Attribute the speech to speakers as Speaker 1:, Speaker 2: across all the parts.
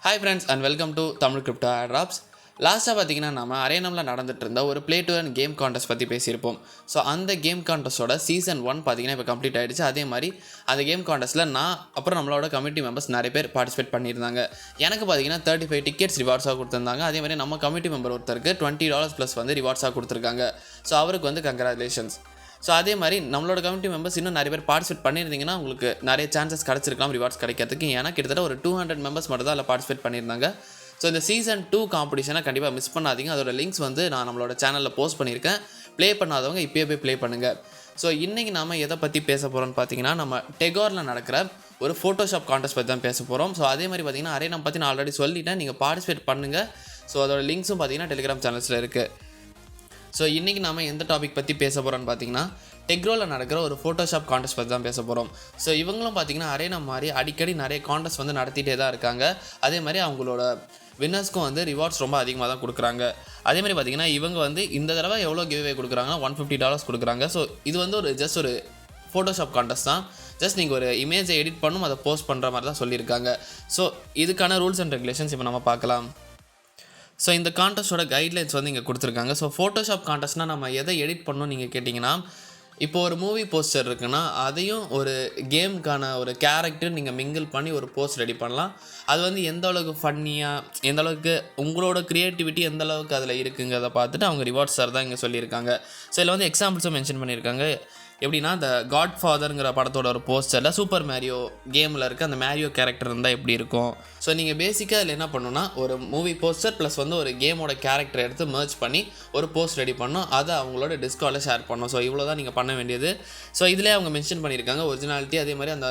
Speaker 1: Hi friends and welcome to Tamil Crypto Airdrops. லாஸ்ட்டாக பார்த்தீங்கன்னா நம்ம அரேனமில் நடந்துட்டு இருந்த ஒரு ப்ளே டு அண்ட் கேம் கான்டெஸ்ட் பற்றி பேசியிருப்போம். ஸோ அந்த கேம் கான்டெஸ்ட்டோட சீசன் 1 பார்த்தீங்கன்னா இப்போ கம்ப்ளீட் ஆகிடுச்சு. அதே மாதிரி அந்த கேம் கான்டெஸ்ட்டில் நான் அப்புறம் நம்மளோட கமிட்டி மெம்பர்ஸ் நிறைய பேர் பார்ட்டிசிபேட் பண்ணியிருந்தாங்க. எனக்கு பார்த்தீங்கன்னா 35 டிக்கெட்ஸ் ரிவார்ட்ஸாக கொடுத்துருந்தாங்க. அதே மாதிரி நம்ம கமிட்டி மெம்பர் ஒருத்தருக்கு $20 ப்ளஸ் வந்து ரிவார்ட்ஸாக கொடுத்துருக்காங்க. ஸோ அவருக்கு வந்து கங்க்ராச்சுலேஷன்ஸ். ஸோ அதே மாதிரி நம்மளோட கமிட்டி மெம்பர்ஸ் இன்னும் நிறைய பேர் பார்ட்டிசிபேட் பண்ணியிருந்தீங்கன்னா உங்களுக்கு நிறைய சான்சஸ் கிடச்சிருக்கலாம் ரிவார்ட்ஸ் கிடைக்கிறதுக்கு. ஏன்னா கிட்டத்தட்ட ஒரு 200 மெம்பர்ஸ் மட்டும் தான் அதில் பார்ட்டிசிபேட் பண்ணியிருந்தாங்க. ஸோ இந்த சீசன் 2 காம்படிஷனை கண்டிப்பாக மிஸ் பண்ணாதீங்க. அதோட லிங்க்ஸ் வந்து நான் நம்மளோட சேனலில் போஸ்ட் பண்ணியிருக்கேன். ப்ளே பண்ணாதவங்க இப்போயே போய் ப்ளே பண்ணுங்கள். ஸோ இன்றைக்கி நாம் எதை பற்றி பேச போகிறோம்னு பார்த்தீங்கன்னா நம்ம டெகோரில் நடக்கிற ஒரு ஃபோட்டோஷாப் கான்டெஸ்ட் பற்றி தான் பேச போகிறோம். ஸோ அதே மாதிரி பார்த்தீங்கன்னா அரேனம் பற்றி நான் ஆல்ரெடி சொல்லிட்டேன், நீங்கள் பார்ட்டிசிபேட் பண்ணுங்கள். ஸோ அதோட லிங்க்ஸும் பார்த்தீங்கன்னா டெலிகிராம் சேனல்ஸில் இருக்குது. ஸோ இன்றைக்கி நாம் எந்த டாபிக் பற்றி பேச போகிறோம்னு பார்த்தீங்கன்னா டெக்ரோவில் நடக்கிற ஒரு ஃபோட்டோஷாப் கான்டெஸ்ட் பற்றி தான் பேச போகிறோம். ஸோ இவங்களும் பார்த்தீங்கன்னா அரேனம் மாதிரி அடிக்கடி நிறைய கான்டெஸ்ட் வந்து நடத்திட்டே தான் இருக்காங்க. அதே மாதிரி அவங்களோட வின்னர்ஸ்க்கும் வந்து ரிவார்ட்ஸ் ரொம்ப அதிகமாக தான் கொடுக்குறாங்க. அதே மாதிரி பார்த்தீங்கன்னா இவங்க வந்து இந்த தடவை எவ்வளோ கிவ்அவே கொடுக்குறாங்கன்னா $150 கொடுக்குறாங்க. ஸோ இது வந்து ஒரு ஜஸ்ட் ஒரு ஃபோட்டோஷாப் கான்டெஸ்ட் தான். ஜஸ்ட் நீங்கள் ஒரு இமேஜை எடிட் பண்ணும், அதை போஸ்ட் பண்ணுற மாதிரி தான் சொல்லியிருக்காங்க. ஸோ இதுக்கான ரூல்ஸ் அண்ட் ரெகுலேஷன்ஸ் இப்போ நம்ம பார்க்கலாம். ஸோ இந்த கான்டெஸ்ட்டோட கைட்லைன்ஸ் வந்து இங்கே கொடுத்துருக்காங்க. ஸோ ஃபோட்டோஷாப் கான்டெஸ்ட்னால் நம்ம எதை எடிட் பண்ணணும்னு நீங்கள் கேட்டிங்கன்னா, இப்போ ஒரு மூவி போஸ்டர் இருக்குன்னா அதையும் ஒரு கேமுக்கான ஒரு கேரக்டர் நீங்கள் மிங்கிள் பண்ணி ஒரு போஸ்ட் ரெடி பண்ணலாம். அது வந்து எந்த அளவுக்கு ஃபன்னியாக, எந்த அளவுக்கு உங்களோட க்ரியேட்டிவிட்டி எந்த அளவுக்கு அதில் இருக்குங்கிறத பார்த்துட்டு அவங்க ரிவார்ட்ஸ் சார் தான் இங்கே சொல்லியிருக்காங்க. ஸோ இதில் வந்து எக்ஸாம்பிள்ஸும் மென்ஷன் பண்ணியிருக்காங்க. எப்படின்னா இந்த காட் ஃபாதருங்கிற படத்தோட ஒரு போஸ்டரில் சூப்பர் மேரியோ கேமில் இருக்க அந்த மேரியோ கேரக்டர் இருந்தால் எப்படி இருக்கும். ஸோ நீங்கள் பேசிக்காக அதில் என்ன பண்ணணும்னா ஒரு மூவி போஸ்டர் ப்ளஸ் வந்து ஒரு கேமோட கேரக்டர் எடுத்து மர்ஜ் பண்ணி ஒரு போஸ்ட் ரெடி பண்ணணும். அதை அவங்களோட டிஸ்கார்டில் ஷேர் பண்ணணும். ஸோ இவ்வளோ தான் நீங்கள் பண்ண வேண்டியது. ஸோ இதிலே அவங்க மென்ஷன் பண்ணியிருக்காங்க ஒரிஜினாலிட்டி, அதே மாதிரி அந்த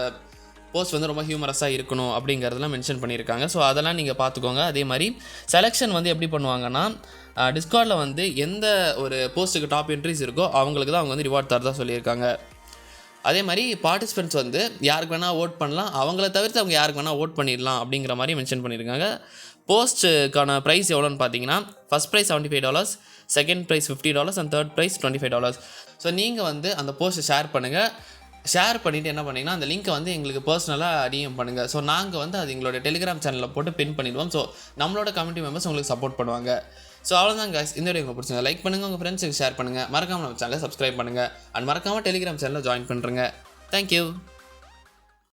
Speaker 1: போஸ்ட் வந்து ரொம்ப ஹியூமரஸாக இருக்கணும் அப்படிங்கிறதெல்லாம் மென்ஷன் பண்ணியிருக்காங்க. ஸோ அதெல்லாம் நீங்கள் பார்த்துக்கோங்க. அதே மாதிரி செலெக்ஷன் வந்து எப்படி பண்ணுவாங்கன்னா டிஸ்கார்டில் வந்து எந்த ஒரு போஸ்ட்டுக்கு டாப் என்ட்ரிஸ் இருக்கோ அவங்களுக்கு தான் அவங்க வந்து ரிவார்ட் தரதா சொல்லியிருக்காங்க. அதே மாதிரி பார்ட்டிசிபெண்ட்ஸ் வந்து யாருக்கு வேணால் ஓட் பண்ணலாம், அவங்கள தவிர்த்து அவங்க யாருக்கு வேணால் ஓட் பண்ணிடலாம் அப்படிங்கிற மாதிரி மென்ஷன் பண்ணியிருக்காங்க. போஸ்ட்டுக்கான ப்ரைஸ் எவ்வளோன்னு பார்த்தீங்கன்னா first prize $75, second prize $50 and third prize $25. So நீங்கள் வந்து அந்த போஸ்ட்டை ஷேர் பண்ணுங்கள். ஷேர் பண்ணிவிட்டு என்ன பண்ணிங்கன்னா அந்த லிங்க்கை வந்து எங்களுக்கு பர்சனலாக டிஎம் பண்ணுங்கள். ஸோ நாங்கள் வந்து அது எங்களோட டெலிகிராம் சேனலில் போட்டு பின் பண்ணிடுவோம். ஸோ நம்மளோட கமிட்டி மெம்பர்ஸ் உங்களுக்கு சப்போர்ட் பண்ணுவாங்க. ஸோ அவ்வளோதான் guys, இந்த வீடியோ உங்களுக்கு பிடிச்சிங்க லைக் பண்ணுங்கள், உங்கள் ஃப்ரெண்ட்ஸுக்கு ஷேர் பண்ணுங்கள், மறக்காமல் நம்ம சேனலை சப்ஸ்கிரைப் பண்ணுங்கள் அண்ட் மறக்காமல் டெலிகிராம் சேனலில் ஜாயின் பண்ணுறேங்க. தேங்க்யூ.